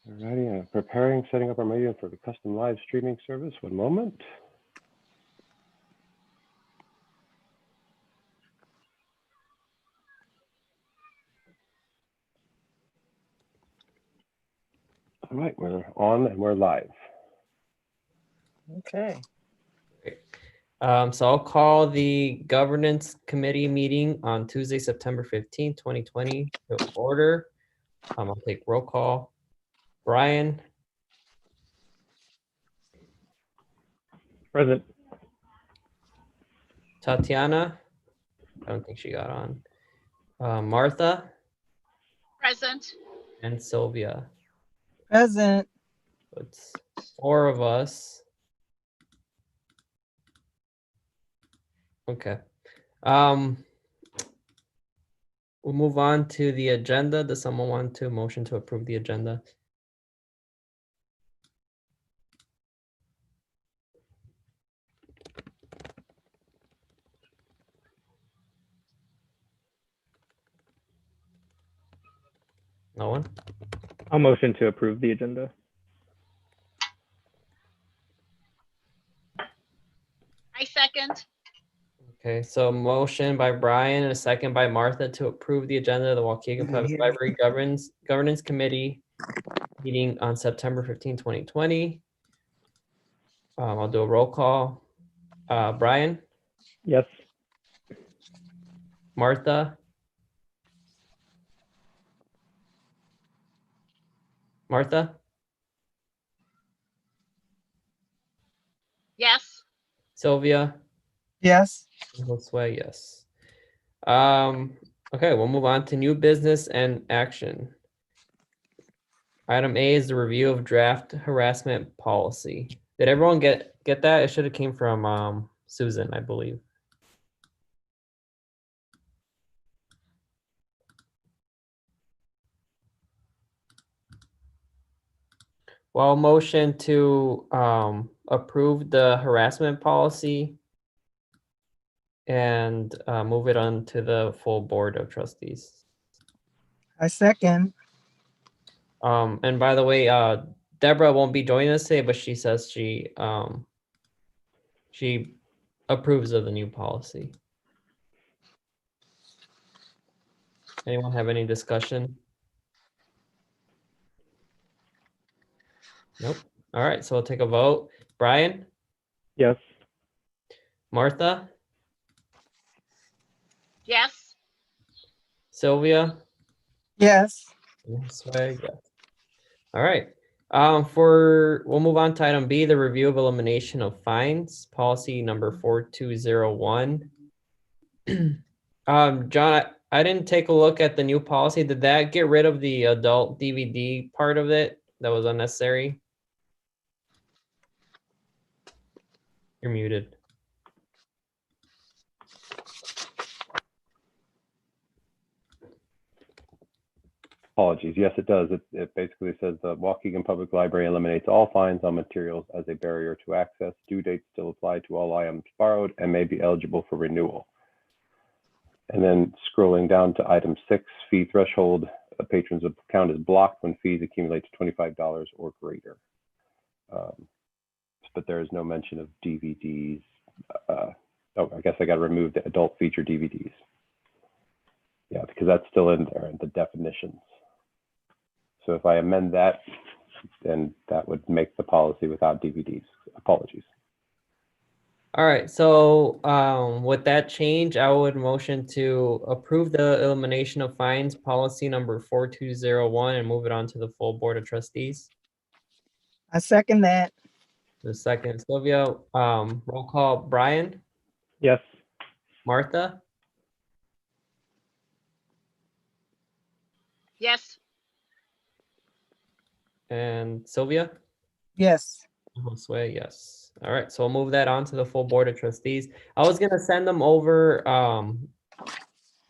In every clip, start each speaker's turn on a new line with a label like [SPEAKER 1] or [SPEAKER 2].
[SPEAKER 1] Alrighty, I'm preparing, setting up our meeting for the custom live streaming service. One moment. All right, we're on and we're live.
[SPEAKER 2] Okay.
[SPEAKER 3] Great. So I'll call the governance committee meeting on Tuesday, September 15th, 2020 to order. I'll take roll call. Brian,
[SPEAKER 2] Present.
[SPEAKER 3] Tatiana, I don't think she got on. Martha
[SPEAKER 4] Present.
[SPEAKER 3] and Sylvia.
[SPEAKER 2] Present.
[SPEAKER 3] It's 4 of us. Okay. We'll move on to the agenda. Does someone want to motion to approve the agenda? No one?
[SPEAKER 2] I'll motion to approve the agenda.
[SPEAKER 4] I second.
[SPEAKER 3] Okay, so motion by Brian and a second by Martha to approve the agenda of the Waukegan Public Library Governance Committee meeting on September 15, 2020. I'll do a roll call. Brian,
[SPEAKER 2] Yes.
[SPEAKER 3] Martha,
[SPEAKER 4] Yes.
[SPEAKER 3] Sylvia,
[SPEAKER 2] Yes.
[SPEAKER 3] and Josue, yes. Okay, we'll move on to new business and action. Item A is the review of draft harassment policy. Did everyone get that? It should have came from Susan, I believe. Well, motion to approve the harassment policy and move it on to the full board of trustees.
[SPEAKER 5] I second.
[SPEAKER 3] And by the way, Deborah won't be joining us today, but she says she approves of the new policy. Anyone have any discussion? Nope. All right, so we'll take a vote. Brian,
[SPEAKER 2] Yes.
[SPEAKER 3] Martha,
[SPEAKER 4] Yes.
[SPEAKER 3] Sylvia,
[SPEAKER 5] Yes.
[SPEAKER 3] Swag, yes. All right. We'll move on to item B, the review of elimination of fines, policy number 4201. John, I didn't take a look at the new policy. Did that get rid of the adult DVD part of it that was unnecessary? You're muted.
[SPEAKER 1] Apologies. Yes, it does. It basically says the Waukegan Public Library eliminates all fines on materials as a barrier to access. Due dates still apply to all items borrowed and may be eligible for renewal. And then scrolling down to item 6, fee threshold, a patron's account is blocked when fees accumulate to $25 or greater. But there is no mention of DVDs. Oh, I guess I got to remove the adult feature DVDs. Yeah, because that's still in there in the definitions. So if I amend that, then that would make the policy without DVDs. Apologies.
[SPEAKER 3] All right, so with that change, I would motion to approve the elimination of fines policy number 4201 and move it on to the full board of trustees.
[SPEAKER 5] I second that.
[SPEAKER 3] The second, Sylvia, roll call, Brian,
[SPEAKER 2] Yes.
[SPEAKER 3] Martha,
[SPEAKER 4] Yes.
[SPEAKER 3] and Sylvia.
[SPEAKER 5] Yes.
[SPEAKER 3] Josue, yes. All right, so we'll move that on to the full board of trustees. I was gonna send them over kind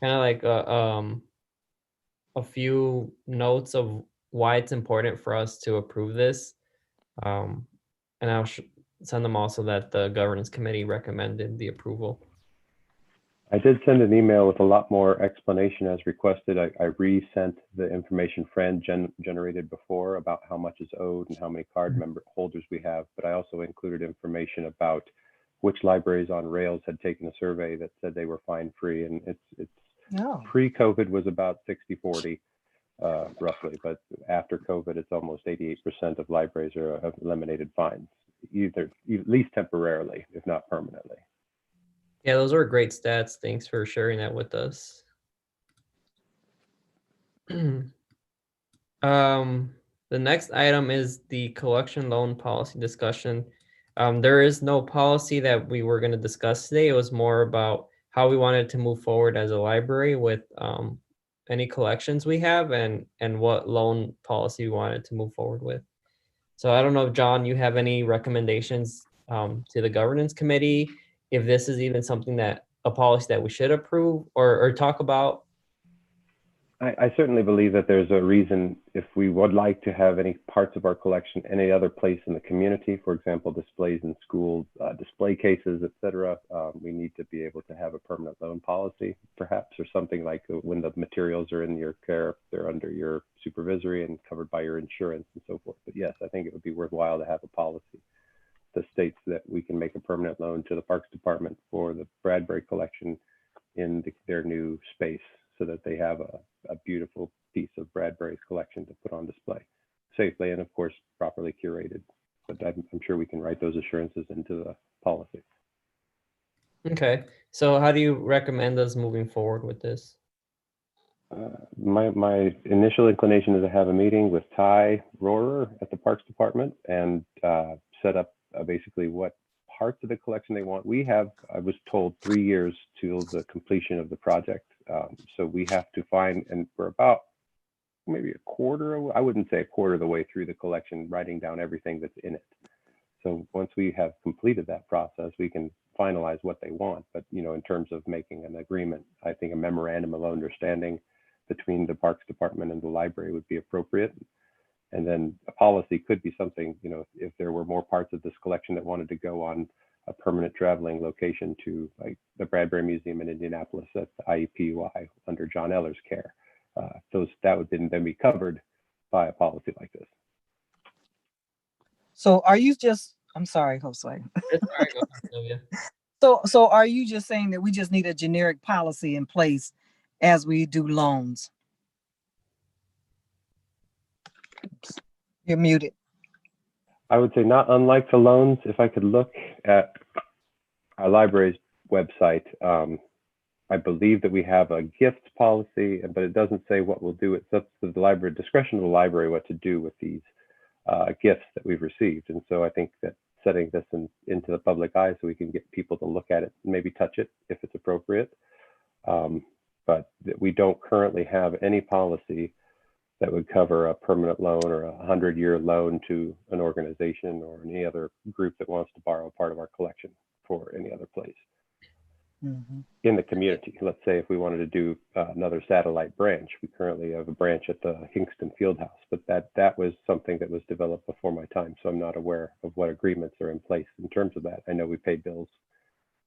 [SPEAKER 3] of like a few notes of why it's important for us to approve this. And I'll send them also that the governance committee recommended the approval.
[SPEAKER 1] I did send an email with a lot more explanation as requested. I resent the information Fran generated before about how much is owed and how many card member holders we have, but I also included information about which libraries on Rails had taken a survey that said they were fine free, and it's
[SPEAKER 5] No.
[SPEAKER 1] pre-COVID was about 60-40 roughly, but after COVID it's almost 88% of libraries have eliminated fines, either at least temporarily, if not permanently.
[SPEAKER 3] Yeah, those are great stats. Thanks for sharing that with us. The next item is the collection loan policy discussion. There is no policy that we were going to discuss today. It was more about how we wanted to move forward as a library with any collections we have and what loan policy we wanted to move forward with. So I don't know if, John, you have any recommendations to the governance committee, if this is even something that a policy that we should approve or talk about.
[SPEAKER 1] I certainly believe that there's a reason if we would like to have any parts of our collection any other place in the community, for example, displays in schools, display cases, etc. We need to be able to have a permanent loan policy, perhaps, or something like when the materials are in your care, they're under your supervisory and covered by your insurance and so forth. But yes, I think it would be worthwhile to have a policy that states that we can make a permanent loan to the Parks Department for the Bradbury collection in their new space, so that they have a beautiful piece of Bradbury's collection to put on display safely and, of course, properly curated. But I'm sure we can write those assurances into the policy.
[SPEAKER 3] Okay, so how do you recommend us moving forward with this?
[SPEAKER 1] My initial inclination is to have a meeting with Ty Rohrer at the Parks Department and set up basically what parts of the collection they want. We have, I was told, 3 years till the completion of the project. So we have to find, and we're about maybe a quarter, I wouldn't say a quarter of the way through the collection, writing down everything that's in it. So once we have completed that process, we can finalize what they want. But, you know, in terms of making an agreement, I think a memorandum of understanding between the Parks Department and the library would be appropriate. And then a policy could be something, you know, if there were more parts of this collection that wanted to go on a permanent traveling location to, like, the Bradbury Museum in Indianapolis at the IEPUI under John Eller's care, that would then be covered by a policy like this.
[SPEAKER 5] So are you just, I'm sorry, Jose.
[SPEAKER 3] It's all right, go ahead, Sylvia.
[SPEAKER 5] So are you just saying that we just need a generic policy in place as we do loans? You're muted.
[SPEAKER 1] I would say not unlike the loans. If I could look at our library's website, I believe that we have a gift policy, but it doesn't say what we'll do. It's up to the library, discretion of the library, what to do with these gifts that we've received. And so I think that setting this into the public eye so we can get people to look at it, maybe touch it if it's appropriate. But we don't currently have any policy that would cover a permanent loan or a 100-year loan to an organization or any other group that wants to borrow part of our collection for any other place in the community. Let's say if we wanted to do another satellite branch, we currently have a branch at the Hingston Fieldhouse, but that was something that was developed before my time, so I'm not aware of what agreements are in place in terms of that. I know we pay bills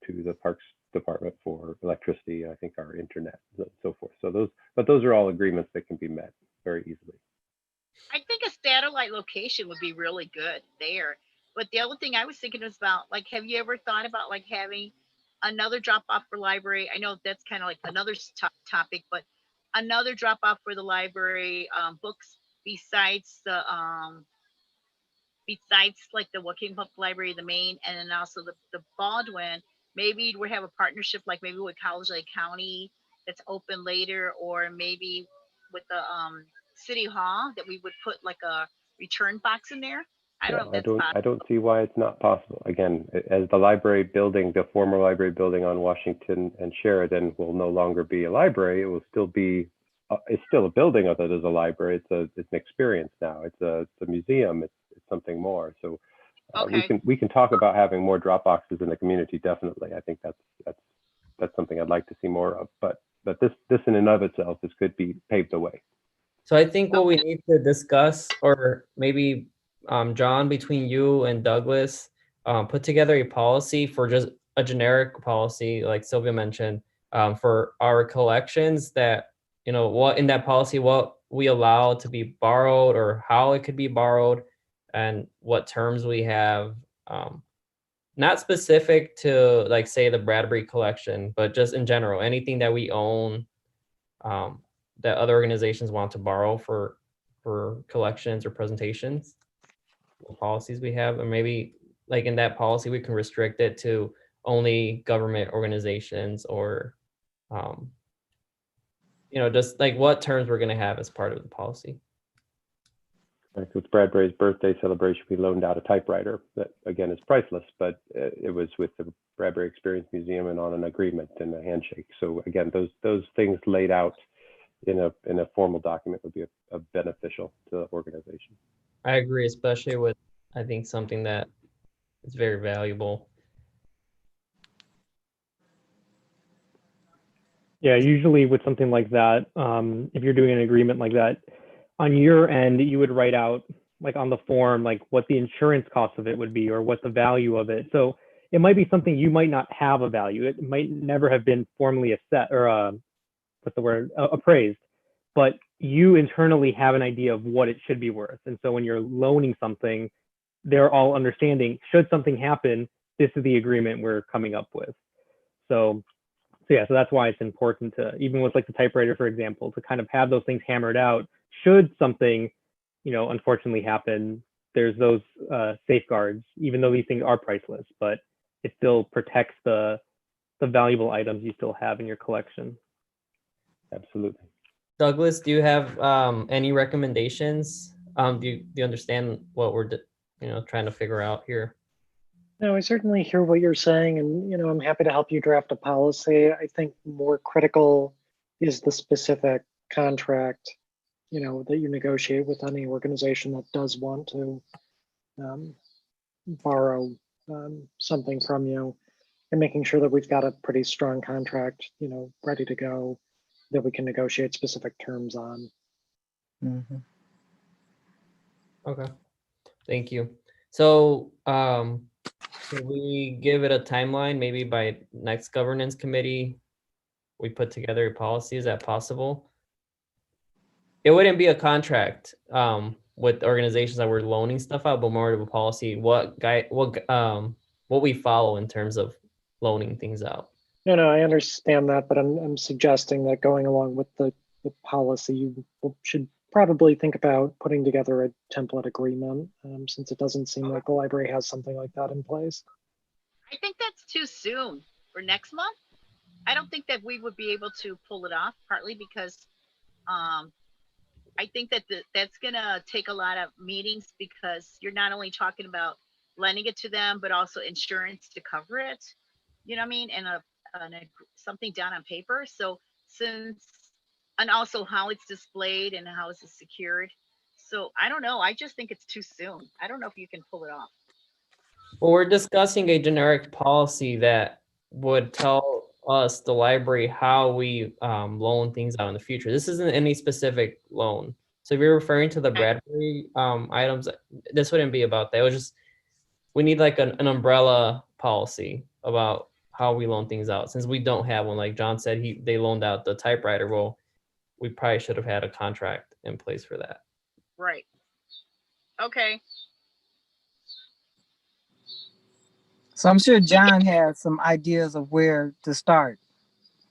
[SPEAKER 1] to the Parks Department for electricity, I think our internet, and so forth. So those are all agreements that can be met very easily.
[SPEAKER 4] I think a satellite location would be really good there. But the other thing I was thinking was about, like, have you ever thought about like having another drop off for library? I know that's kind of like another topic, but another drop off for the library, books besides the like the Waukegan Public Library, the main, and then also the Baldwin. Maybe we have a partnership, like maybe with College Lake County that's open later, or maybe with the City Hall that we would put like a return box in there. I don't know if that's possible.
[SPEAKER 1] I don't see why it's not possible. Again, as the library building, the former library building on Washington and Sheridan will no longer be a library. It will still be, it's still a building of it as a library. It's an experience now. It's a museum. It's something more. So we can talk about having more drop boxes in the community. Definitely, I think that's something I'd like to see more of. But this in and of itself, this could be paved the way.
[SPEAKER 3] So I think what we need to discuss, or maybe John, between you and Douglas, put together a policy for just a generic policy, like Sylvia mentioned, for our collections, that, you know, what in that policy, what we allow to be borrowed or how it could be borrowed and what terms we have. Not specific to, like, say, the Bradbury collection, but just in general, anything that we own, that other organizations want to borrow for collections or presentations, what policies we have, or maybe like in that policy, we can restrict it to only government organizations, or, you know, just like what terms we're going to have as part of the policy.
[SPEAKER 1] Like with Bradbury's birthday celebration, we loaned out a typewriter that, again, is priceless, but it was with the Bradbury Experience Museum and on an agreement and a handshake. So again, those things laid out in a formal document would be a beneficial to the organization.
[SPEAKER 3] I agree, especially with, I think, something that is very valuable.
[SPEAKER 2] Yeah, usually with something like that, if you're doing an agreement like that, on your end, you would write out, like on the form, like what the insurance cost of it would be or what the value of it. So it might be something you might not have a value. It might never have been formally assessed or what's the word, appraised, but you internally have an idea of what it should be worth. And so when you're loaning something, they're all understanding, should something happen, this is the agreement we're coming up with. So yeah, so that's why it's important to, even with like the typewriter, for example, to kind of have those things hammered out. Should something, you know, unfortunately happen, there's those safeguards, even though these things are priceless, but it still protects the valuable items you still have in your collection.
[SPEAKER 1] Absolutely.
[SPEAKER 3] Douglas, do you have any recommendations? Do you understand what we're trying to figure out here?
[SPEAKER 6] No, I certainly hear what you're saying, and I'm happy to help you draft a policy. I think more critical is the specific contract, that you negotiate with any organization that does want to borrow something from you, and making sure that we've got a pretty strong contract, ready to go, that we can negotiate specific terms on.
[SPEAKER 5] Mhm.
[SPEAKER 3] Okay, thank you. So can we give it a timeline? Maybe by next governance committee, we put together a policy. Is that possible? It wouldn't be a contract with organizations that we're loaning stuff out, but more of a policy. What we follow in terms of loaning things out.
[SPEAKER 6] No, I understand that, but I'm suggesting that going along with the policy, you should probably think about putting together a template agreement, since it doesn't seem like the library has something like that in place.
[SPEAKER 4] I think that's too soon for next month. I don't think that we would be able to pull it off, partly because I think that that's gonna take a lot of meetings, because you're not only talking about lending it to them, but also insurance to cover it. You know what I mean? And something down on paper. So and also how it's displayed and how it's secured. So I don't know. I just think it's too soon. I don't know if you can pull it off.
[SPEAKER 3] Well, we're discussing a generic policy that would tell us, the library, how we loan things out in the future. This isn't any specific loan. So if you're referring to the Bradbury items, this wouldn't be about that. It was just, we need like an umbrella policy about how we loan things out. Since we don't have one, like John said, they loaned out the typewriter. Well, we probably should have had a contract in place for that.
[SPEAKER 4] Right. Okay.
[SPEAKER 5] So I'm sure John has some ideas of where to start.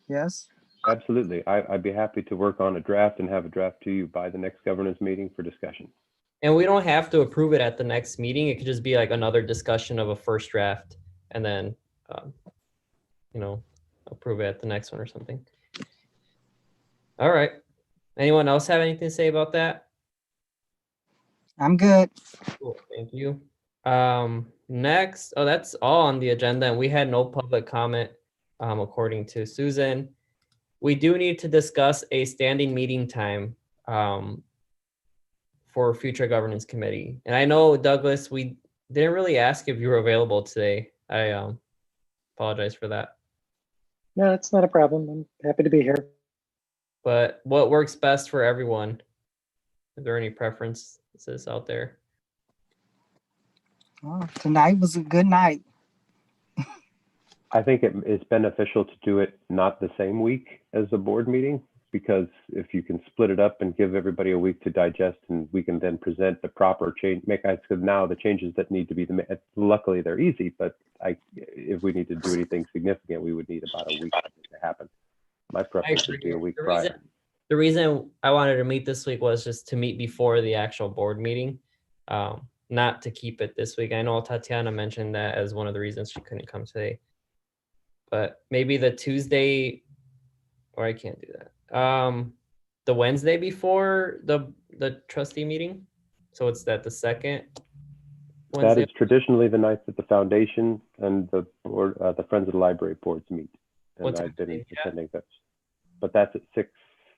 [SPEAKER 5] Yes?
[SPEAKER 1] Absolutely. I'd be happy to work on a draft and have a draft to you by the next governance meeting for discussion.
[SPEAKER 3] And we don't have to approve it at the next meeting. It could just be like another discussion of a first draft, and then, approve it at the next one or something. All right. Anyone else have anything to say about that?
[SPEAKER 5] I'm good.
[SPEAKER 3] Cool. Thank you. Next, that's all on the agenda, and we had no public comment, according to Susan. We do need to discuss a standing meeting time for future governance committee. And I know, Douglas, we didn't really ask if you were available today. I apologize for that.
[SPEAKER 6] No, it's not a problem. I'm happy to be here.
[SPEAKER 3] But what works best for everyone? Is there any preferences out there?
[SPEAKER 5] Oh, tonight was a good night.
[SPEAKER 1] I think it's beneficial to do it not the same week as the board meeting, because if you can split it up and give everybody a week to digest, and we can then present the proper change, because now the changes that need to be luckily they're easy, but if we need to do anything significant, we would need about a week to happen. My preference would be a week prior.
[SPEAKER 3] The reason I wanted to meet this week was just to meet before the actual board meeting, not to keep it this week. I know Tatiana mentioned that as one of the reasons she couldn't come today. But maybe the Tuesday, or I can't do that. The Wednesday before the trustee meeting. So it's the second Wednesday.
[SPEAKER 1] That is traditionally the night that the foundation and the board, the Friends of the Library boards meet. And I've been attending that. But that's at 6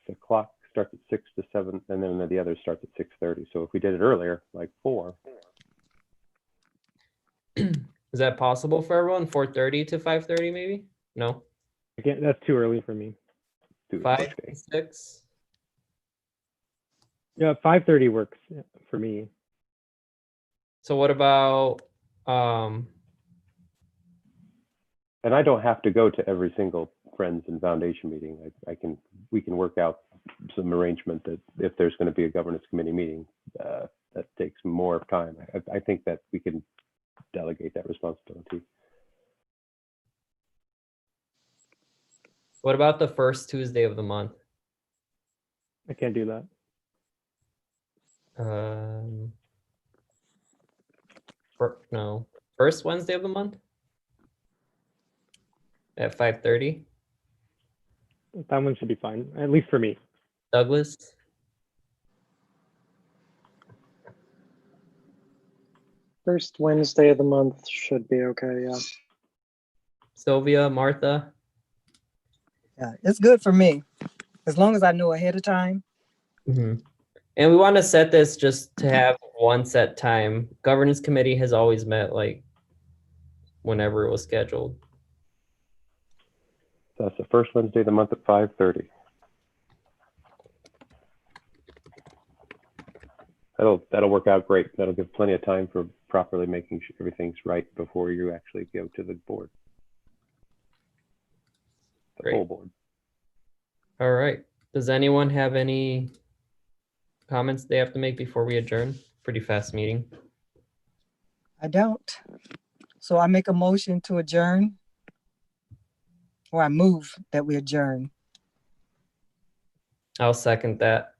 [SPEAKER 1] o'clock, starts at 6 to 7, and then the other starts at 6:30. So if we did it earlier, like 4.
[SPEAKER 3] Is that possible for everyone? 4:30 to 5:30 maybe? No?
[SPEAKER 2] Again, that's too early for me.
[SPEAKER 3] 5 to 6?
[SPEAKER 2] Yeah, 5:30 works for me.
[SPEAKER 3] So what about
[SPEAKER 1] And I don't have to go to every single Friends and Foundation meeting. We can work out some arrangement that if there's going to be a governance committee meeting, that takes more time. I think that we can delegate that responsibility.
[SPEAKER 3] what about the first Tuesday of the month?
[SPEAKER 2] I can't do that.
[SPEAKER 3] No, first Wednesday of the month at 5:30.
[SPEAKER 2] That one should be fine, at least for me.
[SPEAKER 3] Douglas,
[SPEAKER 6] First Wednesday of the month should be okay, yeah.
[SPEAKER 3] Sylvia, Martha.
[SPEAKER 5] Yeah, it's good for me. As long as I know ahead of time.
[SPEAKER 3] And we want to set this just to have one set time. Governance committee has always met like whenever it was scheduled.
[SPEAKER 1] So that's the first Wednesday of the month at 5:30. That'll work out great. That'll give plenty of time for properly making sure everything's right before you actually go to the board. The
[SPEAKER 3] Great.
[SPEAKER 1] full board.
[SPEAKER 3] All right. Does anyone have any comments they have to make before we adjourn? Pretty fast meeting.
[SPEAKER 5] I don't. So I make a motion to adjourn. Or I move that we adjourn.
[SPEAKER 3] I'll second that.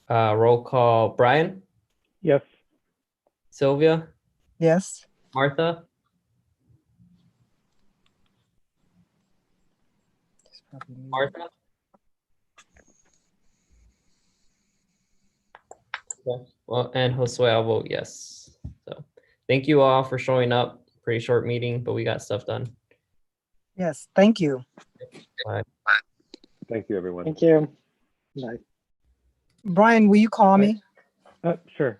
[SPEAKER 3] Roll call. Brian,
[SPEAKER 2] Yes.
[SPEAKER 3] Sylvia,
[SPEAKER 5] Yes.
[SPEAKER 3] Martha, Martha. Okay. Well, and Josue, I'll vote yes. So thank you all for showing up. Pretty short meeting, but we got stuff done.
[SPEAKER 5] Yes. Thank you.
[SPEAKER 3] Bye.
[SPEAKER 1] Thank you, everyone.
[SPEAKER 6] Thank you. Bye.
[SPEAKER 5] Brian, will you call me?
[SPEAKER 2] Sure.